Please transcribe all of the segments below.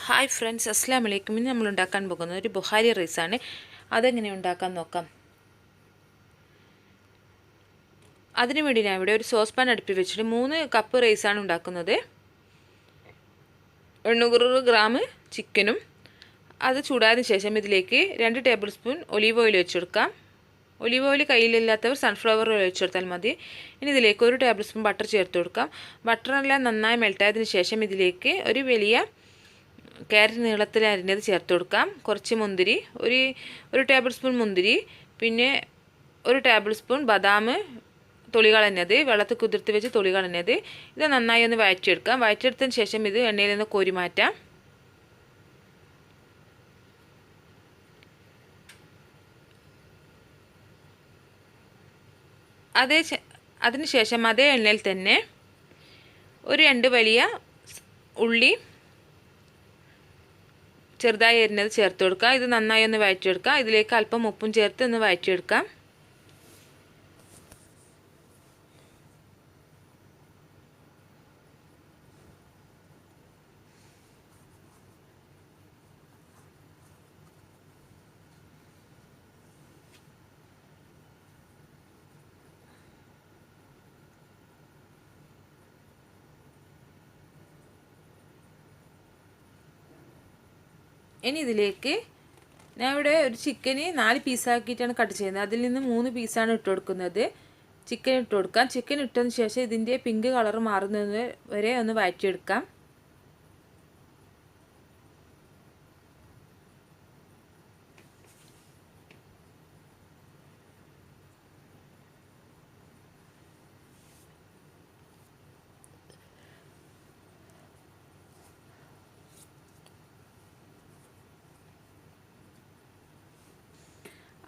Hi friends, അസ്സലാമു അലൈക്കും. ഇന്ന് നമ്മൾ ഉണ്ടാക്കാൻ പോകുന്നത് ഒരു ബുഖാരി റൈസാണ്. അതെങ്ങനെ ഉണ്ടാക്കാൻ നോക്കാം. അതിനു വേണ്ടി ഞാൻ ഇവിടെ ഒരു സോസ് പാൻ അടുപ്പിൽ വെച്ചിട്ട് 3 കപ്പ് റൈസാണ് ഉണ്ടാക്കുന്നത്. 800 ഗ്രാം ചിക്കനും. അത് ചൂടായതിനു ശേഷം ഇതിലേക്ക് 2 ടേബിൾ സ്പൂൺ ഒലീവ് ഓയിൽ വെച്ചെടുക്കാം. ഒലീവ് ഓയിൽ കയ്യിലില്ലാത്തവർ സൺഫ്ലവർ ഓയിൽ വെച്ചെടുത്താൽ മതി. ഇനി ഇതിലേക്ക് 1 ടേബിൾ സ്പൂൺ ബട്ടർ ചേർത്ത് കൊടുക്കാം. ബട്ടറെല്ലാം നന്നായി മെൽട്ടായതിനു ശേഷം ഇതിലേക്ക് ഒരു വലിയ ക്യാരറ്റ് നീളത്തിൽ അരിഞ്ഞത് ചേർത്ത് കൊടുക്കാം. കുറച്ച് മുന്തിരി, ഒരു ടേബിൾ സ്പൂൺ മുന്തിരി, പിന്നെ 1 ടേബിൾ സ്പൂൺ ബദാം തൊലി കളഞ്ഞത്, വെള്ളത്തിൽ കുതിർത്ത് വെച്ച് തൊലി കളഞ്ഞത്. ഇത് നന്നായി ഒന്ന് വഴറ്റിയെടുക്കാം. വഴറ്റിയെടുത്തതിന് ശേഷം ഇത് എണ്ണയിൽ നിന്ന് കോരി മാറ്റാം. അതിനുശേഷം അതേ എണ്ണയിൽ തന്നെ ഒരു 2 വലിയ ഉള്ളി ചെറുതായി അരിഞ്ഞത് ചേർത്ത് കൊടുക്കുക. ഇത് നന്നായി ഒന്ന് വഴറ്റിയെടുക്കുക. ഇതിലേക്ക് അല്പം ഉപ്പും ചേർത്ത് ഒന്ന് വഴറ്റിയെടുക്കാം. ഇനി ഇതിലേക്ക് ഞാൻ ഇവിടെ ഒരു ചിക്കന് 4 പീസാക്കിയിട്ടാണ് കട്ട് ചെയ്യുന്നത്. അതിൽ നിന്ന് 3 പീസാണ് ഇട്ട് കൊടുക്കുന്നത്. ചിക്കൻ ഇട്ട് കൊടുക്കാം. ചിക്കൻ ഇട്ടതിന് ശേഷം ഇതിൻ്റെ പിങ്ക് കളർ മാറുന്നത് വരെ ഒന്ന് വഴറ്റിയെടുക്കാം.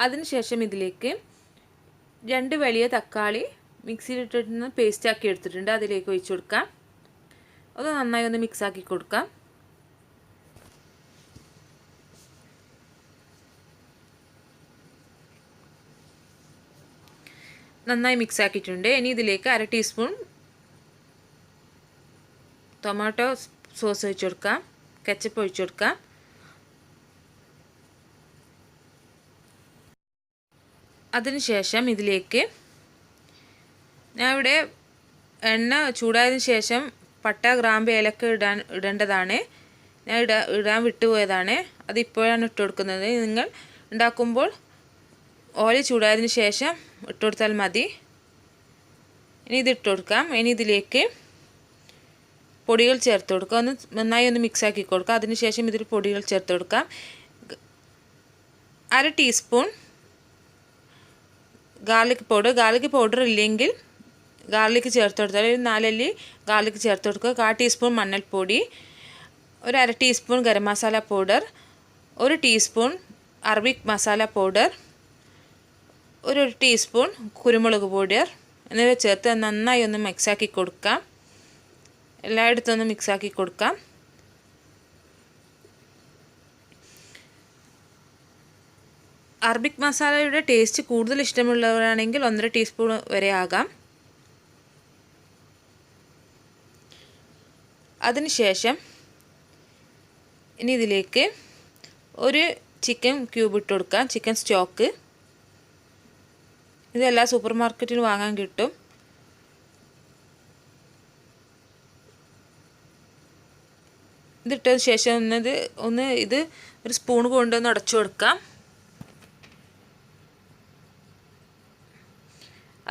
അതിനുശേഷം ഇതിലേക്ക് 2 വലിയ തക്കാളി മിക്സിയിലിട്ടിട്ട് പേസ്റ്റാക്കി എടുത്തിട്ടുണ്ട്. അതിലേക്ക് ഒഴിച്ചു കൊടുക്കാം. അത് നന്നായി ഒന്ന് മിക്സാക്കി കൊടുക്കാം. നന്നായി മിക്സാക്കിയിട്ടുണ്ട്. ഇനി ഇതിലേക്ക് 1/2 ടീസ്പൂൺ ടൊമാറ്റോ സോസ് ഒഴിച്ചു കൊടുക്കാം. കെച്ചപ്പ് ഒഴിച്ചു കൊടുക്കാം. അതിനുശേഷം ഇതിലേക്ക് ഞാൻ ഇവിടെ എണ്ണ ചൂടായതിനു ശേഷം പട്ട, ഗ്രാമ്പ്, ഏലക്ക ഇടേണ്ടതാണ്. ഞാൻ ഇടാൻ വിട്ടുപോയതാണ്. അതിപ്പോഴാണ് ഇട്ട് കൊടുക്കുന്നത്. നിങ്ങൾ ഉണ്ടാക്കുമ്പോൾ ഓയിൽ ചൂടായതിനു ശേഷം ഇട്ട് കൊടുത്താൽ മതി. ഇനി ഇത് ഇട്ട് കൊടുക്കാം. ഇനി ഇതിലേക്ക് പൊടികൾ ചേർത്ത് കൊടുക്കുക. നന്നായി ഒന്ന് മിക്സാക്കി കൊടുക്കുക. അതിനുശേഷം ഇതിൽ പൊടികൾ ചേർത്ത് കൊടുക്കാം. 1/2 ടീസ്പൂൺ ഗാർലിക് പൗഡർ ഇല്ലെങ്കിൽ ഗാർലിക് ചേർത്ത് കൊടുത്താൽ 4 അല്ലി ഗാർലിക് ചേർത്ത് കൊടുക്കുക. 1/4 ടീസ്പൂൺ മഞ്ഞൾപ്പൊടി, 1/2 teaspoon garam masala powder, 1 teaspoon Arabic masala powder, 1 teaspoon കുരുമുളക് പൗഡർ എന്നിവ ചേർത്ത് നന്നായി ഒന്ന് മിക്സാക്കി കൊടുക്കാം. എല്ലായിടത്തും ഒന്ന് മിക്സാക്കി കൊടുക്കാം. അറബിക് മസാലയുടെ ടേസ്റ്റ് കൂടുതൽ ഇഷ്ടമുള്ളവരാണെങ്കിൽ 1.5 ടീസ്പൂൺ വരെ ആകാം. അതിനുശേഷം ഇനി ഇതിലേക്ക് ഒരു ചിക്കൻ ക്യൂബ് ഇട്ട് കൊടുക്കാം. ചിക്കൻ സ്റ്റോക്ക് ഇതെല്ലാ സൂപ്പർ മാർക്കറ്റിൽ വാങ്ങാൻ കിട്ടും. ഇതിട്ടതിന് ശേഷം ഇത് ഒരു സ്പൂൺ കൊണ്ടൊന്ന് അടച്ചു കൊടുക്കാം.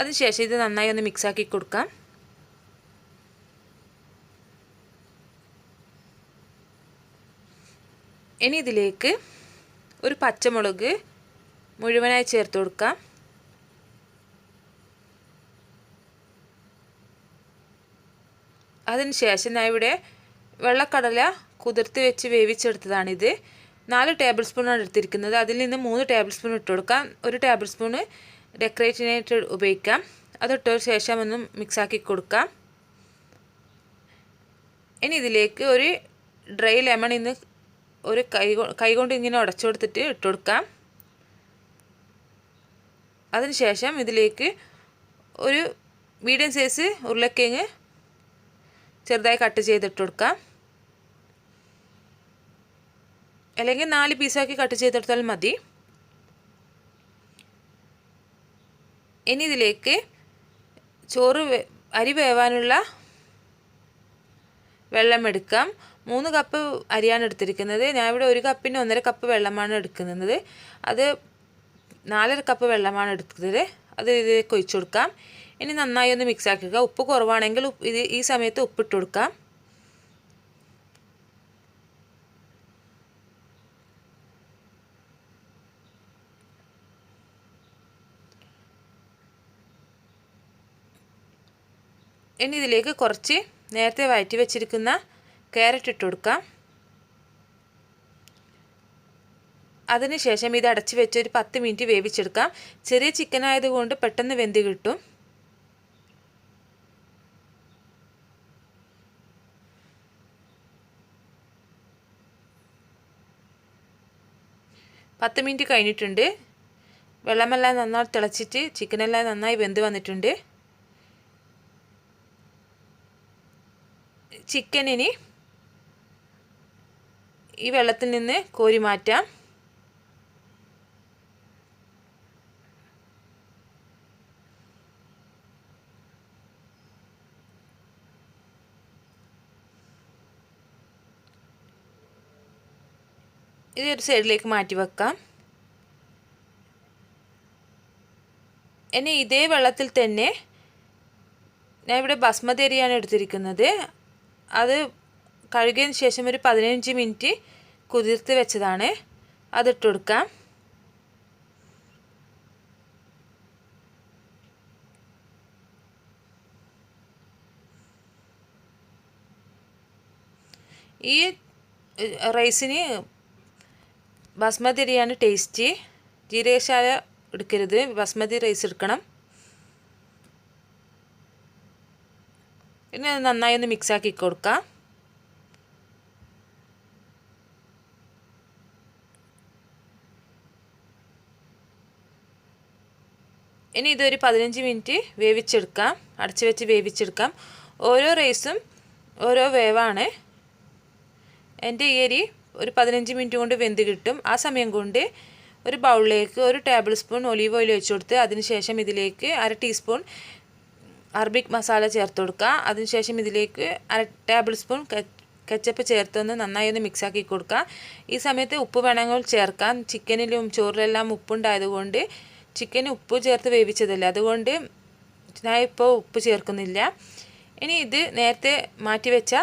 അതിനുശേഷം ഇത് നന്നായി ഒന്ന് മിക്സാക്കി കൊടുക്കാം. ഇനി ഇതിലേക്ക് ഒരു പച്ചമുളക് മുഴുവനായി ചേർത്ത് കൊടുക്കാം. അതിനുശേഷം ഞാൻ ഇവിടെ വെള്ളക്കടല കുതിർത്ത് വെച്ച് വേവിച്ചെടുത്തതാണിത്. 4 ടേബിൾ സ്പൂണാണ് എടുത്തിരിക്കുന്നത്. അതിൽ നിന്ന് 3 ടേബിൾ സ്പൂൺ ഇട്ട് കൊടുക്കാം. 1 ടേബിൾ സ്പൂണ് ഡെക്കറേഷനായിട്ട് ഉപയോഗിക്കാം. അതിട്ടതിന് ശേഷം ഒന്ന് മിക്സാക്കി കൊടുക്കാം. ഇനി ഇതിലേക്ക് ഒരു ഡ്രൈ ലെമൺ ഒരു കൈ കൊണ്ട് ഇങ്ങനെ ഉടച്ചു കൊടുത്തിട്ട് ഇട്ട് കൊടുക്കാം. അതിനുശേഷം ഇതിലേക്ക് ഒരു മീഡിയം സൈസ് ഉരുളക്കിഴങ്ങ് ചെറുതായി കട്ട് ചെയ്തിട്ട് കൊടുക്കാം. അല്ലെങ്കിൽ 4 പീസാക്കി കട്ട് ചെയ്തെടുത്താൽ മതി. ഇനി ഇതിലേക്ക് അരി വേവാനുള്ള വെള്ളം എടുക്കാം. 3 കപ്പ് അരിയാണ് എടുത്തിരിക്കുന്നത്. ഞാൻ ഇവിടെ 1 കപ്പിന് 1.5 കപ്പ് വെള്ളമാണ് എടുക്കുന്നത്. അത് 4.5 കപ്പ് വെള്ളമാണ് എടുത്തത്. അത് ഇതിലേക്ക് ഒഴിച്ചു കൊടുക്കാം. ഇനി നന്നായി ഒന്ന് മിക്സ് ആക്കുക. ഉപ്പ് കുറവാണെങ്കിൽ ഈ സമയത്ത് ഉപ്പിട്ട് കൊടുക്കാം. ഇനി ഇതിലേക്ക് കുറച്ച് നേരത്തെ വഴറ്റി വെച്ചിരിക്കുന്ന ക്യാരറ്റ് ഇട്ട് കൊടുക്കാം. അതിനുശേഷം ഇത് അടച്ച് വെച്ച് ഒരു 10 മിനിറ്റ് വേവിച്ചെടുക്കാം. ചെറിയ ചിക്കൻ ആയതുകൊണ്ട് പെട്ടെന്ന് വെന്ത് കിട്ടും. പത്ത് മിനിറ്റ് കഴിഞ്ഞിട്ടുണ്ട്. വെള്ളമെല്ലാം നന്നായി തിളച്ചിട്ട് ചിക്കനെല്ലാം നന്നായി വെന്ത് വന്നിട്ടുണ്ട്. ചിക്കനിനി ഈ വെള്ളത്തിൽ നിന്ന് കോരി മാറ്റാം. ഇത് ഒരു സൈഡിലേക്ക് മാറ്റി വെക്കാം. ഇനി ഇതേ വെള്ളത്തിൽ തന്നെ ഞാൻ ഇവിടെ ബസ്മതി അരിയാണ് എടുത്തിരിക്കുന്നത്. അത് കഴുകിയതിന് ശേഷം ഒരു 15 മിനിറ്റ് കുതിർത്ത് വെച്ചതാണ്. അതിട്ട് കൊടുക്കാം. ഈ റൈസിന് ബസ്മതി അരിയാണ് ടേസ്റ്റ്. ജീരകശാല എടുക്കരുത്, ബസ്മതി റൈസ് എടുക്കണം. ഇനി നന്നായി ഒന്ന് മിക്സാക്കി കൊടുക്കാം. ഇനി ഇതൊരു 15 മിനിറ്റ് വേവിച്ചെടുക്കാം. അടച്ചു വെച്ച് വേവിച്ചെടുക്കാം. ഓരോ റൈസും ഓരോ വേവാണ്. എൻ്റെ ഈ അരി ഒരു 15 മിനിറ്റ് കൊണ്ട് വെന്ത് കിട്ടും. ആ സമയം കൊണ്ട് ഒരു ബൗളിലേക്ക് 1 ടേബിൾ സ്പൂൺ ഒലീവ് ഓയിൽ ഒഴിച്ചു കൊടുത്ത് അതിനുശേഷം ഇതിലേക്ക് 1/2 ടീസ്പൂൺ അറബിക് മസാല ചേർത്ത് കൊടുക്കുക. അതിനുശേഷം ഇതിലേക്ക് 1/2 ടേബിൾ സ്പൂൺ കെച്ചപ്പ് ചേർത്തൊന്ന് നന്നായി ഒന്ന് മിക്സാക്കി കൊടുക്കുക. ഈ സമയത്ത് ഉപ്പ് വേണമെങ്കിൽ ചേർക്കാം. ചിക്കനിലും ചോറിലെല്ലാം ഉപ്പുണ്ടായതുകൊണ്ട് ചിക്കന് ഉപ്പ് ചേർത്ത് വേവിച്ചതല്ല, അതുകൊണ്ട് ഞാൻ ഇപ്പോൾ ഉപ്പ് ചേർക്കുന്നില്ല. ഇനി ഇത് നേരത്തെ മാറ്റി വെച്ച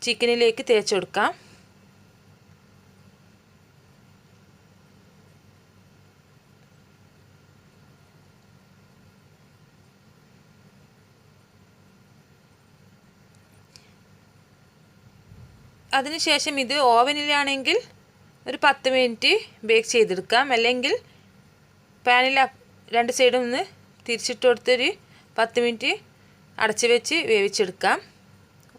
ചിക്കനിലേക്ക് തേച്ച് കൊടുക്കാം. അതിനുശേഷം ഇത് ഓവനിലാണെങ്കിൽ ഒരു 10 മിനിറ്റ് ബേക്ക് ചെയ്തെടുക്കാം. അല്ലെങ്കിൽ പാനിൽ 2 സൈഡും ഒന്ന് തിരിച്ചിട്ട് കൊടുത്തൊരു 10 മിനിറ്റ് അടച്ചു വെച്ച് വേവിച്ചെടുക്കാം.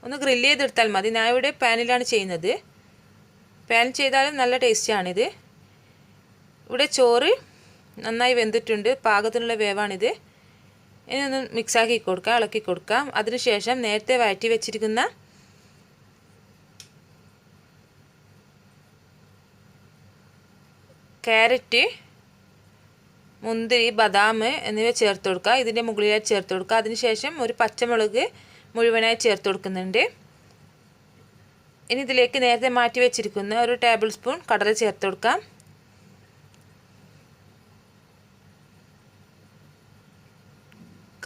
ഒന്ന് ഗ്രില്ല് ചെയ്തെടുത്താൽ മതി. ഞാൻ ഇവിടെ പാനിലാണ് ചെയ്യുന്നത്. പാനിൽ ചെയ്താലും നല്ല ടേസ്റ്റാണിത്. ഇവിടെ ചോറ് നന്നായി വെന്തിട്ടുണ്ട്, പാകത്തിനുള്ള വേവാണിത്. ഇനി ഒന്ന് മിക്സാക്കി കൊടുക്കാം, ഇളക്കി കൊടുക്കാം. അതിനുശേഷം നേരത്തെ വഴറ്റി വെച്ചിരിക്കുന്ന ക്യാരറ്റ്, മുന്തിരി, ബദാം എന്നിവ ചേർത്ത് കൊടുക്കുക. ഇതിൻ്റെ മുകളിലായി ചേർത്ത് കൊടുക്കുക. അതിനുശേഷം ഒരു പച്ചമുളക് മുഴുവനായി ചേർത്ത് കൊടുക്കുന്നുണ്ട്. ഇനി ഇതിലേക്ക് നേരത്തെ മാറ്റി വെച്ചിരിക്കുന്ന 1 ടേബിൾ സ്പൂൺ കടല ചേർത്ത് കൊടുക്കാം.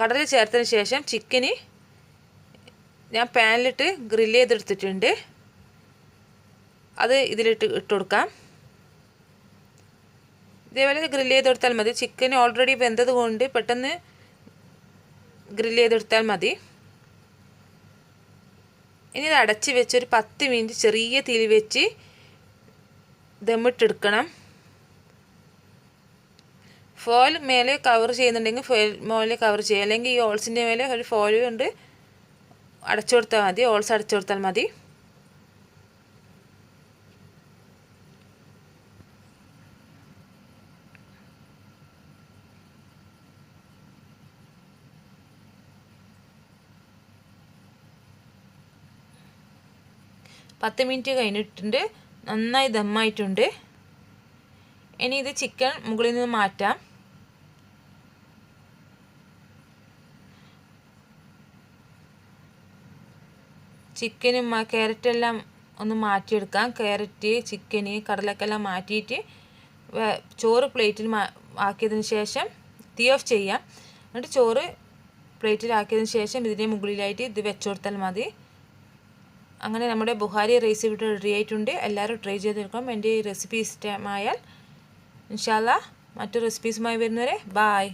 കടല ചേർത്തതിന് ശേഷം ചിക്കന് ഞാൻ പാനിലിട്ട് ഗ്രില്ല് ചെയ്തെടുത്തിട്ടുണ്ട്. അത് ഇതിലിട്ട് ഇട്ട് കൊടുക്കാം. ഇതേപോലെ ഗ്രില്ല് ചെയ്തെടുത്താൽ മതി. ചിക്കൻ ഓൾറെഡി വെന്തത് കൊണ്ട് പെട്ടെന്ന് ഗ്രില്ല് ചെയ്തെടുത്താൽ മതി. ഇനി ഇത് അടച്ച് വെച്ച് ഒരു 10 മിനിറ്റ് ചെറിയ തീയിൽ വെച്ച് ദമ്മിട്ടെടുക്കണം. ഫോയിൽ മേലെ കവർ ചെയ്യുന്നുണ്ടെങ്കിൽ ഫോയിൽ മേലെ കവർ ചെയ്യുക, അല്ലെങ്കിൽ ഈ ഓൾസിൻ്റെ മേലെ ഒരു ഫോയിൽ കൊണ്ട് അടച്ചു കൊടുത്താൽ മതി. ഓൾസ് അടച്ചു കൊടുത്താൽ മതി. പത്ത് മിനിറ്റ് കഴിഞ്ഞിട്ടുണ്ട്. നന്നായി ദമ്മായിട്ടുണ്ട്. ഇനി ഇത് ചിക്കൻ മുകളിൽ നിന്ന് മാറ്റാം. ചിക്കനും ക്യാരറ്റെല്ലാം ഒന്ന് മാറ്റിയെടുക്കാം. ക്യാരറ്റ്, ചിക്കന്, കടലക്കെല്ലാം മാറ്റിയിട്ട് ചോറ് പ്ലേറ്റിൽ ആക്കിയതിന് ശേഷം തീ ഓഫ് ചെയ്യാം. എന്നിട്ട് ചോറ് പ്ലേറ്റിലാക്കിയതിന് ശേഷം ഇതിൻ്റെ മുകളിലായിട്ട് ഇത് വെച്ച് കൊടുത്താൽ മതി. അങ്ങനെ നമ്മുടെ ബുഹാരി റൈസ് ഇവിടെ റെഡി ആയിട്ടുണ്ട്. എല്ലാവരും ട്രൈ ചെയ്തെടുക്കണം. എൻ്റെ ഈ റെസിപ്പി ഇഷ്ടമായാൽ ഇൻഷാ അല്ലാഹ് മറ്റു റെസിപ്പീസുമായി വരുന്നവരെ ബായ്.